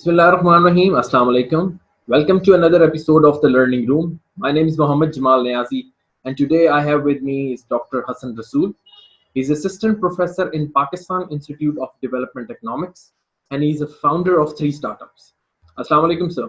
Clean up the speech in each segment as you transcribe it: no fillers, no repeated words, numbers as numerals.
Bismillahirrahmanirrahim. Assalamu alaikum. Welcome to another episode of the Learning Room. My name is Mohammed Jamal Niazi, and today I have with me is Dr. Hassan Rasool. He's assistant professor in Pakistan Institute of Development Economics, and he's a founder of 3 startups. Assalamu alaikum, sir.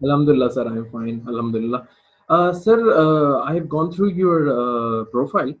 Alhamdulillah, sir. I am fine. Alhamdulillah. Sir, I have gone through your profile.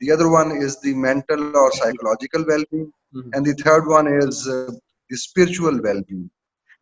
the other one is the mental or psychological well-being, and the third one is the spiritual well-being.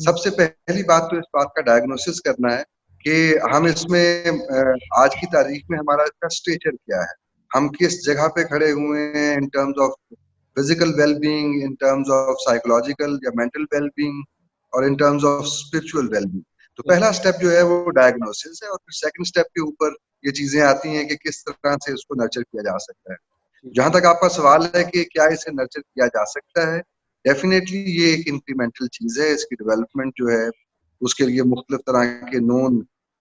سب سے پہلی بات تو اس بات کا diagnosis کرنا ہے کہ ہم اس میں آج کی تاریخ میں ہمارا اس کا اسٹیچر کیا ہے, ہم کس جگہ پہ کھڑے ہوئے ہیں in terms of physical well being, in terms of psychological یا مینٹل ویل بینگ, اور in terms of spiritual well being. تو پہلا اسٹیپ جو ہے وہ ڈائگنوسس ہے, اور پھر سیکنڈ اسٹیپ کے اوپر یہ چیزیں آتی ہیں کہ کس طرح سے اس کو نرچر کیا جا سکتا ہے. جہاں تک آپ کا سوال ہے کہ کیا اسے نرچر کیا جا سکتا ہے, ڈیفینیٹلی یہ ایک انکریمنٹل چیز ہے. اس کی ڈیولپمنٹ جو ہے اس کے لیے مختلف طرح کے نون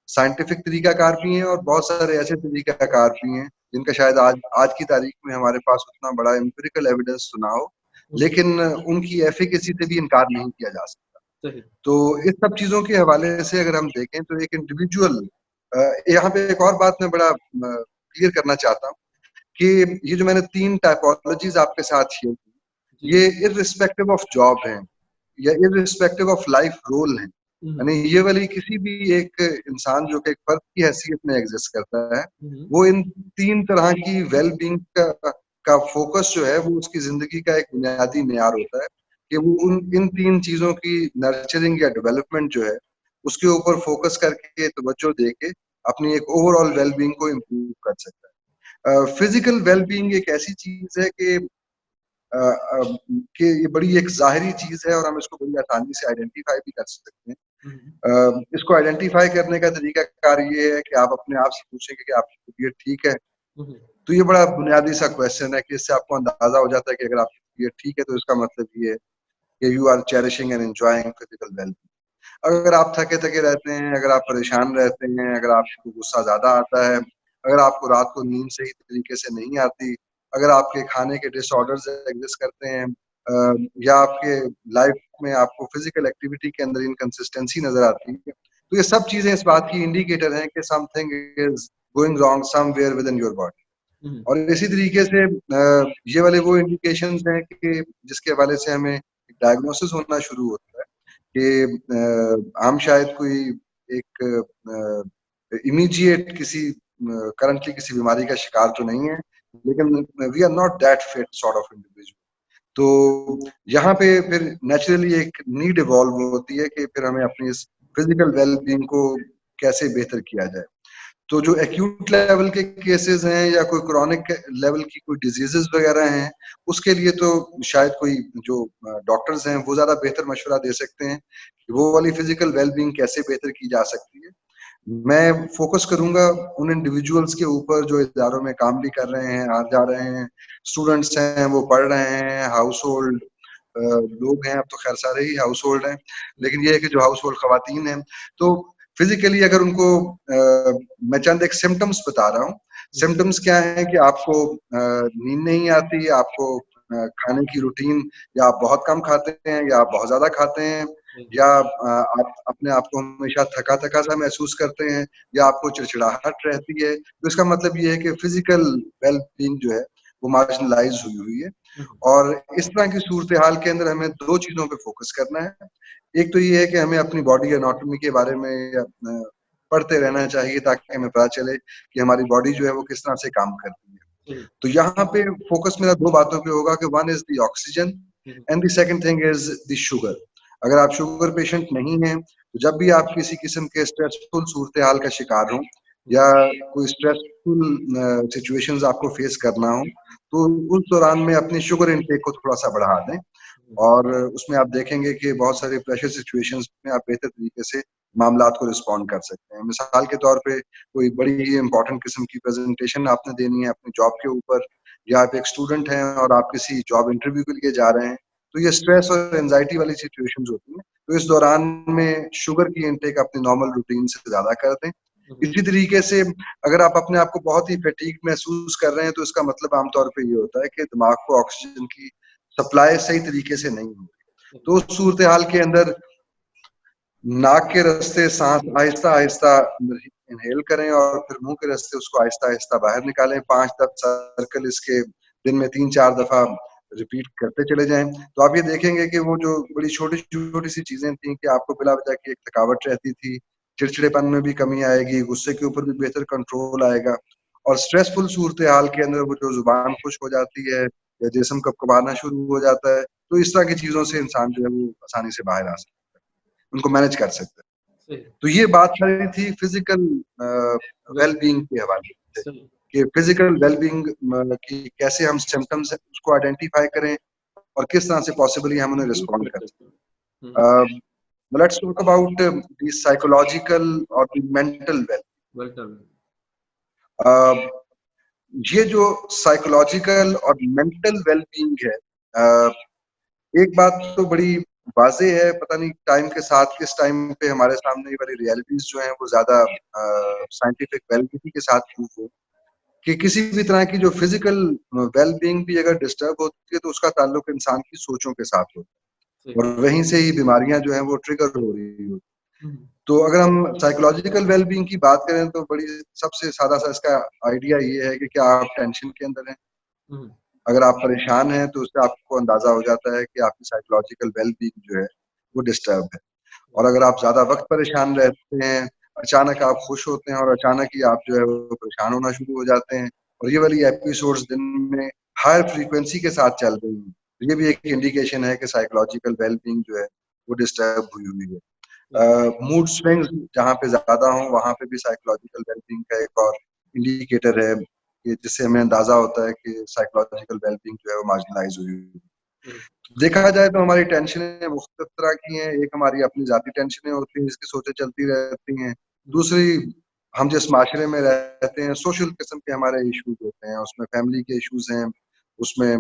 سائنٹیفک طریقہ کار بھی ہیں, اور بہت سارے ایسے طریقہ کار بھی ہیں جن کا شاید آج کی تاریخ میں ہمارے پاس اتنا بڑا امپیریکل ایویڈنس نہ ہو, لیکن ان کی ایفیکیسی سے بھی انکار نہیں کیا جا سکتا. تو اس سب چیزوں کے حوالے سے اگر ہم دیکھیں تو ایک انڈیویجول, یہاں پہ ایک اور بات میں بڑا کلیئر کرنا چاہتا ہوں کہ یہ جو میں نے 3 ٹائپولوجیز آپ کے ساتھ شیئر کی, یہ ارسپیکٹو آف جاب ہیں یا ارسپیکٹو آف لائف رول ہیں. یعنی یہ والی کسی بھی ایک انسان جو کہ ایک فرد کی حیثیت میں ایگزسٹ کرتا ہے, وہ ان 3 طرح کی ویل بینگ کا فوکس جو ہے وہ اس کی زندگی کا ایک بنیادی معیار ہوتا ہے کہ وہ ان 3 چیزوں کی نرچرنگ یا ڈیولپمنٹ جو ہے اس کے اوپر فوکس کر کے توجہ دے کے اپنی ایک اوور آل ویل بینگ کو امپروو کر سکتا ہے. فزیکل ویل بینگ ایک ایسی چیز ہے کہ یہ بڑی ایک ظاہری چیز ہے اور ہم اس کو بڑی آسانی سے آئیڈینٹیفائی بھی کر سکتے ہیں. اس کو آئیڈینٹیفائی کرنے کا طریقہ کار یہ ہے کہ آپ اپنے آپ سے پوچھیں کہ آپ کی طبیعت ٹھیک ہے. تو یہ بڑا بنیادی سا کویشچن ہے کہ اس سے آپ کو اندازہ ہو جاتا ہے کہ اگر آپ کی طبیعت ٹھیک ہے تو اس کا مطلب یہ ہے کہ you are cherishing and enjoying physical well being. اگر آپ تھکے رہتے ہیں, اگر آپ پریشان رہتے ہیں, اگر آپ کو غصہ زیادہ آتا ہے, اگر آپ کو رات کو نیند صحیح طریقے سے نہیں آتی, اگر آپ کے کھانے کے ڈس آرڈرز ایگزسٹ کرتے ہیں, یا آپ کے لائف میں آپ کو فزیکل ایکٹیویٹی کے اندر انکنسسٹنسی نظر آتی ہے, تو یہ سب چیزیں اس بات کی انڈیکیٹر ہیں کہ some thing is going wrong some where with in your body. اور اسی طریقے سے یہ والے وہ انڈیکیشنز ہیں کہ جس کے حوالے سے ہمیں ڈائگنوسس ہونا شروع ہوتا ہے کہ ہم شاید کوئی ایک امیجیٹ کرنٹلی کسی بیماری کا شکار تو نہیں ہے, لیکن we are not that fit sort of individual. تو یہاں پہ پھر نیچرلی ایک نیڈ ایوالو ہوتی ہے کہ پھر ہمیں اپنی اس فزیکل ویل بینگ کو کیسے بہتر کیا جائے. تو جو ایکیوٹ لیول کے کیسز ہیں یا کوئی کرونک لیول کی کوئی ڈیزیزز وغیرہ ہیں, اس کے لیے تو شاید کوئی جو ڈاکٹرز ہیں وہ زیادہ بہتر مشورہ دے سکتے ہیں کہ وہ والی فزیکل ویل بینگ کیسے بہتر کی جا سکتی ہے. میں فوکس کروں گا ان انڈیویجولس کے اوپر جو اداروں میں کام بھی کر رہے ہیں, آ جا رہے ہیں, اسٹوڈنٹس ہیں وہ پڑھ رہے ہیں, ہاؤس ہولڈ لوگ ہیں, اب تو خیر سارے ہی ہاؤس ہولڈ ہیں, لیکن یہ ہے کہ جو ہاؤس ہولڈ خواتین ہیں, تو فزیکلی اگر ان کو میں چند ایک سمٹمس بتا رہا ہوں. سمٹمس کیا ہیں کہ آپ کو نیند نہیں آتی, آپ کو کھانے کی روٹین یا آپ بہت کم کھاتے ہیں یا آپ بہت زیادہ کھاتے ہیں, یا آپ اپنے آپ کو ہمیشہ تھکا سا محسوس کرتے ہیں, یا آپ کو چڑچڑاہٹ رہتی ہے. تو اس کا مطلب یہ ہے کہ فزیکل ویل بینگ جو ہے وہ مارجنلائز ہوئی ہے. اور اس طرح کی صورتحال کے اندر ہمیں 2 چیزوں پہ فوکس کرنا ہے. ایک تو یہ ہے کہ ہمیں اپنی باڈی اناٹومی کے بارے میں پڑھتے رہنا چاہیے تاکہ ہمیں پتا چلے کہ ہماری باڈی جو ہے وہ کس طرح سے کام کرتی ہے. تو یہاں پہ فوکس میرا 2 باتوں پہ ہوگا کہ one is the oxygen and the second thing is the sugar. اگر آپ شوگر پیشنٹ نہیں ہیں تو جب بھی آپ کسی قسم کے اسٹریسفل صورتحال کا شکار ہوں یا کوئی اسٹریسفل سچویشنز آپ کو فیس کرنا ہو تو اس دوران میں اپنی شوگر انٹیک کو تھوڑا سا بڑھا دیں, اور اس میں آپ دیکھیں گے کہ بہت سارے پریشر سچویشنز میں آپ بہتر طریقے سے معاملات کو رسپونڈ کر سکتے ہیں. مثال کے طور پہ کوئی بڑی ہی امپورٹنٹ قسم کی پریزنٹیشن آپ نے دینی ہے اپنے جاب کے اوپر, یا آپ ایک اسٹوڈنٹ ہیں اور آپ کسی جاب انٹرویو کے لیے جا رہے ہیں, تو یہ اسٹریس اور اینزائٹی والی سچویشنز ہوتی ہیں. تو اس دوران میں شوگر کی انٹیک اپنی نارمل روٹین سے زیادہ کر دیں. اسی طریقے سے اگر آپ اپنے آپ کو بہت ہی فیٹیگ محسوس کر رہے ہیں تو اس کا مطلب عام طور پہ یہ ہوتا ہے کہ دماغ کو آکسیجن کی سپلائی صحیح طریقے سے نہیں ہوتی. تو اس صورتحال کے اندر ناک کے راستے سانس آہستہ آہستہ انہیل کریں اور پھر منہ کے راستے اس کو آہستہ آہستہ باہر نکالیں. 5-10 سرکل اس کے دن میں 3-4 دفعہ ریپیٹ کرتے چلے جائیں. تو آپ یہ دیکھیں گے کہ وہ جو بڑی چھوٹی سی چیزیں تھیں کہ آپ کو بلا وجہ کی ایک تھکاوٹ رہتی تھی, چڑچڑے پن میں بھی کمی آئے گی, غصے کے اوپر بھی بہتر کنٹرول آئے گا, اور اسٹریسفل صورتحال کے اندر وہ جو زبان خشک ہو جاتی ہے یا جسم کبکبانا شروع ہو جاتا ہے, تو اس طرح کی چیزوں سے انسان جو ہے وہ آسانی سے باہر آ سکتا ہے. ان کو مینج کر سکتے ہیں. تو یہ بات ساری تھی فزیکل ویل بینگ کے حوالے سے کہ فزیکل ویل بینگ کی کیسے ہم سمٹمس اس کو آئیڈینٹیفائی کریں اور کس طرح سے پاسبلی ہم انہیں ریسپونڈ کر سکیں. Let's talk about the psychological اور دی مینٹل ویل. یہ جو سائیکولوجیکل اور مینٹل ویل بینگ ہے, ایک بات تو بڑی واضح ہے, پتہ نہیں ٹائم کے ساتھ کس ٹائم پہ ہمارے سامنے والی ریالٹیز جو ہیں وہ زیادہ سائنٹیفک ویلیڈیٹی کے ساتھ پروف ہو کہ کسی بھی طرح کی جو فزیکل ویل بینگ بھی اگر ڈسٹرب ہوتی ہے تو اس کا تعلق انسان کی سوچوں کے ساتھ ہوتا ہے, اور وہیں سے ہی بیماریاں جو ہیں وہ ٹریگر ہو رہی ہوتی. تو اگر ہم سائیکولوجیکل ویل بینگ کی بات کریں تو بڑی سب سے سادہ سا اس کا آئیڈیا یہ ہے کہ کیا آپ ٹینشن کے اندر ہیں. اگر آپ پریشان ہیں تو اس سے آپ کو اندازہ ہو جاتا ہے کہ آپ کی سائیکولوجیکل ویل بینگ جو ہے وہ ڈسٹرب ہے. اور اگر آپ زیادہ وقت پریشان رہتے ہیں, اچانک آپ خوش ہوتے ہیں اور اچانک ہی آپ جو ہے وہ پریشان ہونا شروع ہو جاتے ہیں, اور یہ والی ایپیسوڈز دن میں ہائر فریکوینسی کے ساتھ چل رہی ہیں, یہ بھی ایک انڈیکیشن ہے کہ سائیکولوجیکل ویل بینگ جو ہے وہ ڈسٹرب ہوئی ہے. موڈ سوئنگز جہاں پہ زیادہ ہوں وہاں پہ بھی سائیکولوجیکل ویل بینگ کا ایک اور انڈیکیٹر ہے کہ جس سے ہمیں اندازہ ہوتا ہے کہ سائیکولوجیکل ویل بینگ جو ہے وہ مارجنلائز ہوئی. دیکھا جائے تو ہماری ٹینشنیں مختلف طرح کی ہیں. ایک ہماری اپنی ذاتی ٹینشنیں ہوتی ہیں جس کی سوچیں چلتی رہتی ہیں. دوسری ہم جس معاشرے میں رہتے ہیں سوشل قسم کے ہمارے ایشوز ہوتے ہیں, اس میں فیملی کے ایشوز ہیں, اس میں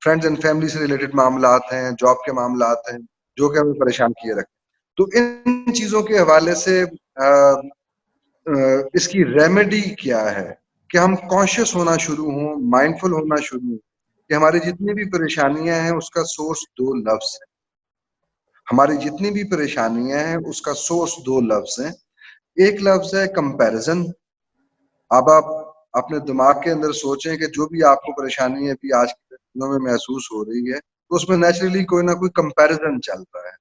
فرینڈز اینڈ فیملی سے ریلیٹڈ معاملات ہیں, جاب کے معاملات ہیں جو کہ ہمیں پریشان کیے رکھتے ہیں. تو ان چیزوں کے حوالے سے اس کی ریمیڈی کیا ہے کہ ہم کانشیس ہونا شروع ہوں, مائنڈفل ہونا شروع ہوں کہ ہماری جتنی بھی پریشانیاں ہیں اس کا سورس دو لفظ ہے. ہماری جتنی بھی پریشانیاں ہیں اس کا سورس دو لفظ ہیں. ایک لفظ ہے کمپیریزن. اب آپ اپنے دماغ کے اندر سوچیں کہ جو بھی آپ کو پریشانی ابھی آج کے دنوں میں محسوس ہو رہی ہے تو اس میں نیچرلی کوئی نہ کوئی کمپیریزن چلتا ہے,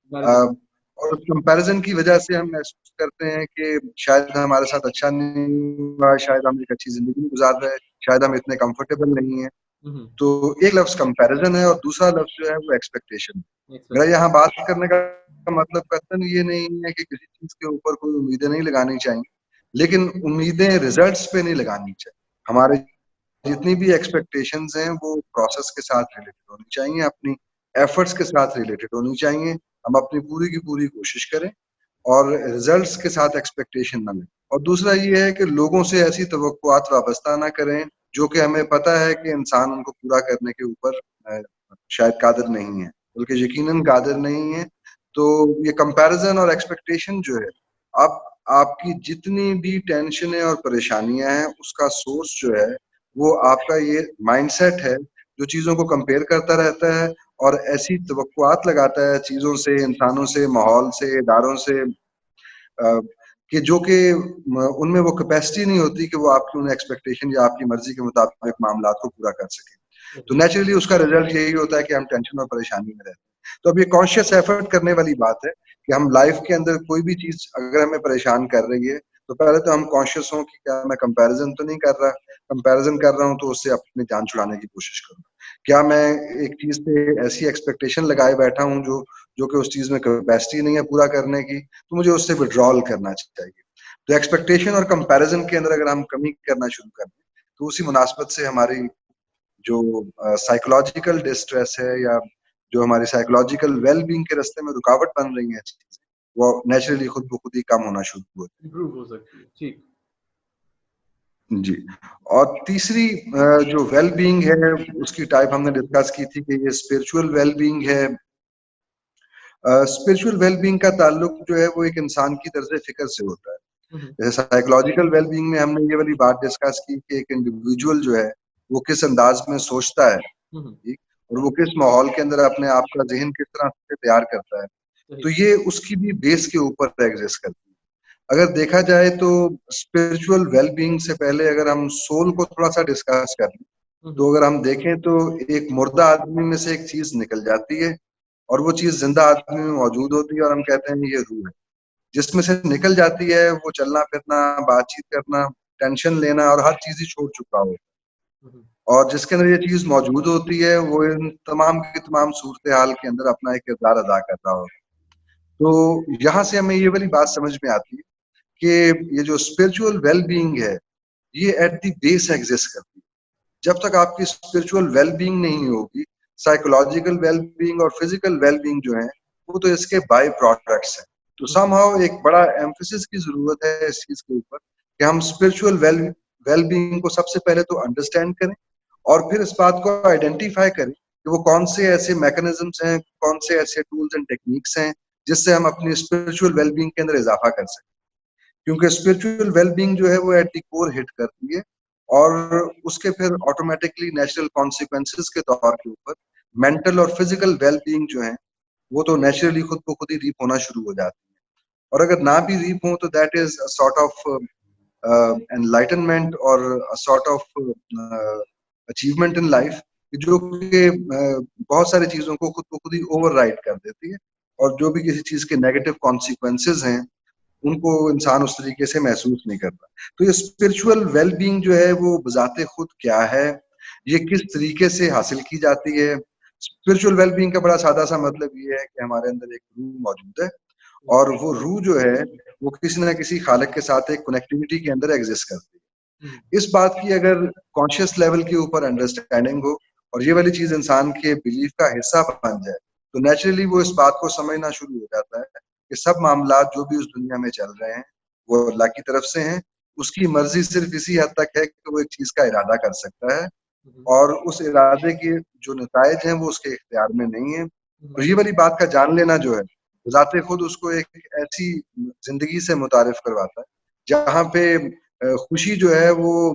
اور اس کمپیریزن کی وجہ سے ہم محسوس کرتے ہیں کہ شاید ہمارے ساتھ اچھا نہیں ہوا, شاید ہم ایک اچھی زندگی نہیں گزار رہے, شاید ہم اتنے کمفرٹیبل نہیں ہیں. تو ایک لفظ کمپیریزن ہے اور دوسرا لفظ جو ہے وہ ایکسپیکٹیشن. میرا یہاں بات کرنے کا مطلب قطعاً یہ نہیں ہے کہ کسی چیز کے اوپر کوئی امیدیں نہیں لگانی چاہیے, لیکن امیدیں ریزلٹس پہ نہیں لگانی چاہیے. ہمارے جتنی بھی ایکسپیکٹیشنز ہیں وہ پروسیس کے ساتھ ریلیٹڈ ہونی چاہیے, اپنی ایفرٹس کے ساتھ ریلیٹڈ ہونی چاہیے. ہم اپنی پوری کی پوری کوشش کریں اور ریزلٹس کے ساتھ ایکسپیکٹیشن نہ لیں. اور دوسرا یہ ہے کہ لوگوں سے ایسی توقعات وابستہ نہ کریں جو کہ ہمیں پتہ ہے کہ انسان ان کو پورا کرنے کے اوپر شاید قادر نہیں ہے, بلکہ یقیناً قادر نہیں ہے. تو یہ کمپیریزن اور ایکسپیکٹیشن جو ہے, آپ کی جتنی بھی ٹینشنیں اور پریشانیاں ہیں اس کا سورس جو ہے وہ آپ کا یہ مائنڈ سیٹ ہے جو چیزوں کو کمپیئر کرتا رہتا ہے اور ایسی توقعات لگاتا ہے چیزوں سے, انسانوں سے, ماحول سے, اداروں سے کہ جو کہ ان میں وہ کیپیسٹی نہیں ہوتی کہ وہ آپ کی ان ایکسپیکٹیشن یا آپ کی مرضی کے مطابق معاملات کو پورا کر سکیں. تو نیچرلی اس کا رزلٹ یہی ہوتا ہے کہ ہم ٹینشن اور پریشانی میں رہتے ہیں. تو اب یہ کانشیس ایفرٹ کرنے والی بات ہے کہ ہم لائف کے اندر کوئی بھی چیز اگر ہمیں پریشان کر رہی ہے تو پہلے تو ہم کانشیس ہوں کہ کیا میں کمپیریزن تو نہیں کر رہا, کمپیریزن کر رہا ہوں تو اس سے اپنی جان چھڑانے کی کوشش کروں. کیا میں ایک چیز پہ ایسی ایکسپیکٹیشن لگائے بیٹھا ہوں جو کہ اس چیز میں کیپیسٹی نہیں ہے پورا کرنے کی, تو مجھے اس سے وڈرال کرنا چاہیے. تو ایکسپیکٹیشن اور کمپیریزن کے اندر اگر ہم کمی کرنا شروع کر دیں تو اسی مناسبت سے ہماری جو سائیکولوجیکل ڈسٹریس ہے یا جو ہماری سائیکولوجیکل ویل بینگ کے راستے میں رکاوٹ بن رہی ہیں چیزیں وہ نیچرلی خود بخود ہی کم ہونا شروع ہوتی ہے. جی. اور تیسری جو ویل بینگ ہے اس کی ٹائپ ہم نے ڈسکس کی تھی کہ یہ اسپرچول ویل بینگ ہے. اسپرچول ویل بینگ کا تعلق جو ہے وہ ایک انسان کی طرز فکر سے ہوتا ہے. جیسے سائیکولوجیکل ویل بینگ میں ہم نے یہ والی بات ڈسکس کی کہ ایک انڈیویجول جو ہے وہ کس انداز میں سوچتا ہے اور وہ کس ماحول کے اندر اپنے آپ کا ذہن کس طرح سے تیار کرتا ہے, تو یہ اس کی بھی بیس کے اوپر ایگزسٹ کرتی ہے. اگر دیکھا جائے تو اسپرچول ویل بینگ سے پہلے اگر ہم سول کو تھوڑا سا ڈسکس کر لیں تو اگر ہم دیکھیں تو ایک مردہ آدمی میں سے ایک چیز نکل جاتی ہے اور وہ چیز زندہ آدمی میں موجود ہوتی ہے اور ہم کہتے ہیں یہ روح ہے. جس میں سے نکل جاتی ہے وہ چلنا پھرنا, بات چیت کرنا, ٹینشن لینا اور ہر چیز ہی چھوڑ چکا ہو, اور جس کے اندر یہ چیز موجود ہوتی ہے وہ ان تمام کی تمام صورتحال کے اندر اپنا ایک کردار ادا کر رہا ہو. تو یہاں سے ہمیں یہ والی بات سمجھ میں آتی ہے کہ یہ جو اسپرچل ویل بینگ ہے یہ ایٹ دی بیس ایگزسٹ کرتی ہے. جب تک آپ کی اسپرچل ویل بینگ نہیں ہوگی, سائیکولوجیکل ویل بینگ اور فزیکل ویل بینگ جو ہیں وہ تو اس کے بائی پروڈکٹس ہیں. تو سم ہاؤ ایک بڑا ایمفسس کی ضرورت ہے اس چیز کے اوپر کہ ہم اسپرچل ویل بینگ کو سب سے پہلے تو انڈرسٹینڈ کریں, اور پھر اس بات کو آئیڈینٹیفائی کریں کہ وہ کون سے ایسے میکنزمس ہیں, کون سے ایسے ٹولز اینڈ ٹیکنیکس ہیں جس سے ہم اپنی اسپرچل ویل بینگ کے اندر اضافہ کر سکیں. کیونکہ اسپرچل ویل بینگ جو ہے وہ ایٹ دی کور ہٹ کرتی ہے, اور اس کے پھر آٹومیٹکلی نیچرل کانسیکوینسز کے طور کے اوپر مینٹل اور فزیکل ویل بینگ جو ہیں وہ تو نیچرلی خود بخود ہی ریپ ہونا شروع ہو جاتی ہے. اور اگر نہ بھی ریپ ہوں تو that is sort of enlightenment اور sort of achievement in life, جو کہ بہت ساری چیزوں کو خود بخود ہی اوور رائڈ کر دیتی ہے, اور جو بھی کسی چیز کے نیگیٹو کانسیکوینسز ہیں ان کو انسان اس طریقے سے محسوس نہیں کرتا. تو یہ اسپرچل ویل بینگ جو ہے وہ بذات خود کیا ہے, یہ کس طریقے سے حاصل کی جاتی ہے. اسپرچل ویل بینگ کا بڑا سادہ سا مطلب یہ ہے کہ ہمارے اندر ایک روح موجود ہے, اور وہ روح جو ہے وہ کسی نہ کسی خالق کے ساتھ ایک کنیکٹیوٹی کے اندر ایگزسٹ کرتی ہے. اس بات کی اگر کانشیس لیول کے اوپر انڈرسٹینڈنگ ہو اور یہ والی چیز انسان کے بلیف کا حصہ بن جائے تو نیچرلی وہ اس بات کو سمجھنا شروع ہو جاتا ہے کہ سب معاملات جو بھی اس دنیا میں چل رہے ہیں وہ اللہ کی طرف سے ہیں. اس کی مرضی صرف اسی حد تک ہے کہ وہ ایک چیز کا ارادہ کر سکتا ہے, اور اس ارادے کے جو نتائج ہیں وہ اس کے اختیار میں نہیں ہیں. اور یہ والی بات کا جان لینا جو ہے ذات خود اس کو ایک ایسی زندگی سے متعارف کرواتا ہے جہاں پہ خوشی جو ہے وہ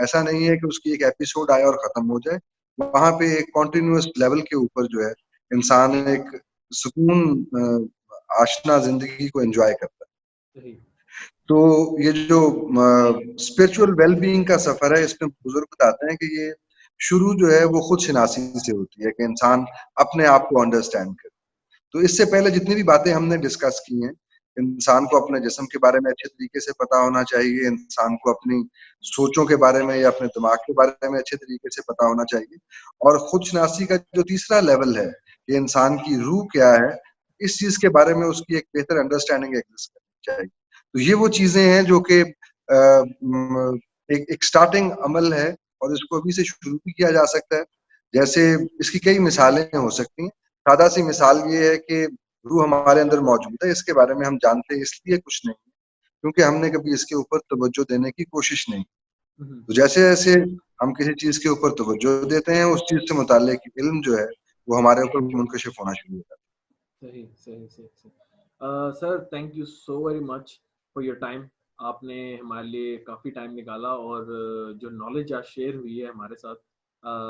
ایسا نہیں ہے کہ اس کی ایک ایپیسوڈ آئے اور ختم ہو جائے. وہاں پہ ایک کنٹینیوس لیول کے اوپر جو ہے انسان ایک سکون آشنا زندگی کو انجوائے کرتا ہے. تو یہ جو اسپرچل ویل بینگ کا سفر ہے اس میں بزرگ بتاتے ہیں کہ یہ شروع جو ہے وہ خود شناسی سے ہوتی ہے کہ انسان اپنے آپ کو انڈرسٹینڈ کرے. تو اس سے پہلے جتنی بھی باتیں ہم نے ڈسکس کی ہیں, انسان کو اپنے جسم کے بارے میں اچھے طریقے سے پتا ہونا چاہیے, انسان کو اپنی سوچوں کے بارے میں یا اپنے دماغ کے بارے میں اچھے طریقے سے پتا ہونا چاہیے, اور خود شناسی کا جو تیسرا لیول ہے کہ انسان کی روح کیا ہے اس چیز کے بارے میں اس کی ایک بہتر انڈرسٹینڈنگ ایگزسٹ کرنی چاہیے. تو یہ وہ چیزیں ہیں جو کہ ایک سٹارٹنگ عمل ہے, اور اس کو ابھی سے شروع بھی کیا جا سکتا ہے. جیسے اس کی کئی مثالیں ہو سکتی ہیں. سادہ سی مثال یہ ہے کہ روح ہمارے اندر موجود ہے, اس کے بارے میں ہم جانتے اس لیے کچھ نہیں کیونکہ ہم نے کبھی اس کے اوپر توجہ دینے کی کوشش نہیں. تو جیسے جیسے ہم کسی چیز کے اوپر توجہ دیتے ہیں اس چیز سے متعلق علم جو ہے وہ ہمارے اوپر منکشف ہونا شروع ہوتا ہے. صحیح. Sir thank you so very much for your time. آپ نے ہمارے لیے کافی ٹائم نکالا, اور جو نالج آج شیئر ہوئی ہے ہمارے ساتھ,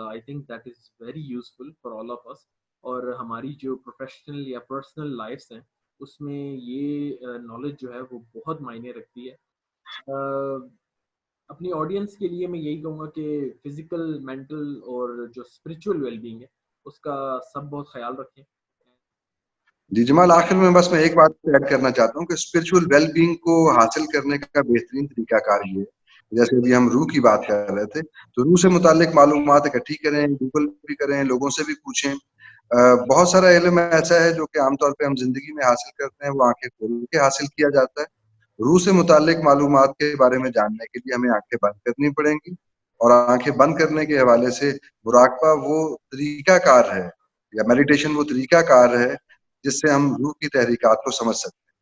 I think that is very useful for all of us. اور ہماری جو پروفیشنل یا پرسنل لائفس ہیں اس میں یہ نالج جو ہے وہ بہت معنی رکھتی ہے. اپنی آڈینس کے لیے میں یہی کہوں گا کہ فزیکل, مینٹل اور جو اسپرچل ویل بینگ ہے اس کا سب بہت خیال رکھیں. جی جمال, آخر میں بس میں ایک بات ایڈ کرنا چاہتا ہوں کہ اسپرچل ویل بینگ کو حاصل کرنے کا بہترین طریقہ کار یہ ہے, جیسے ابھی ہم روح کی بات کر رہے تھے تو روح سے متعلق معلومات اکٹھی کریں, گوگل بھی کریں, لوگوں سے بھی پوچھیں. بہت سارا علم ایسا ہے جو کہ عام طور پہ ہم زندگی میں حاصل کرتے ہیں وہ آنکھیں کھول کے حاصل کیا جاتا ہے. روح سے متعلق معلومات کے بارے میں جاننے کے لیے ہمیں آنکھیں بند کرنی پڑیں گی, اور آنکھیں بند کرنے کے حوالے سے مراقبہ وہ طریقہ کار ہے یا میڈیٹیشن وہ طریقہ کار ہے جس سے ہم روح کی تحریکات کو سمجھ سکتے ہیں.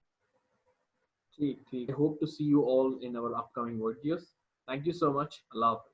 ٹھیک. I hope to see you all in our upcoming videos. Thank you so much. Allah Hafiz.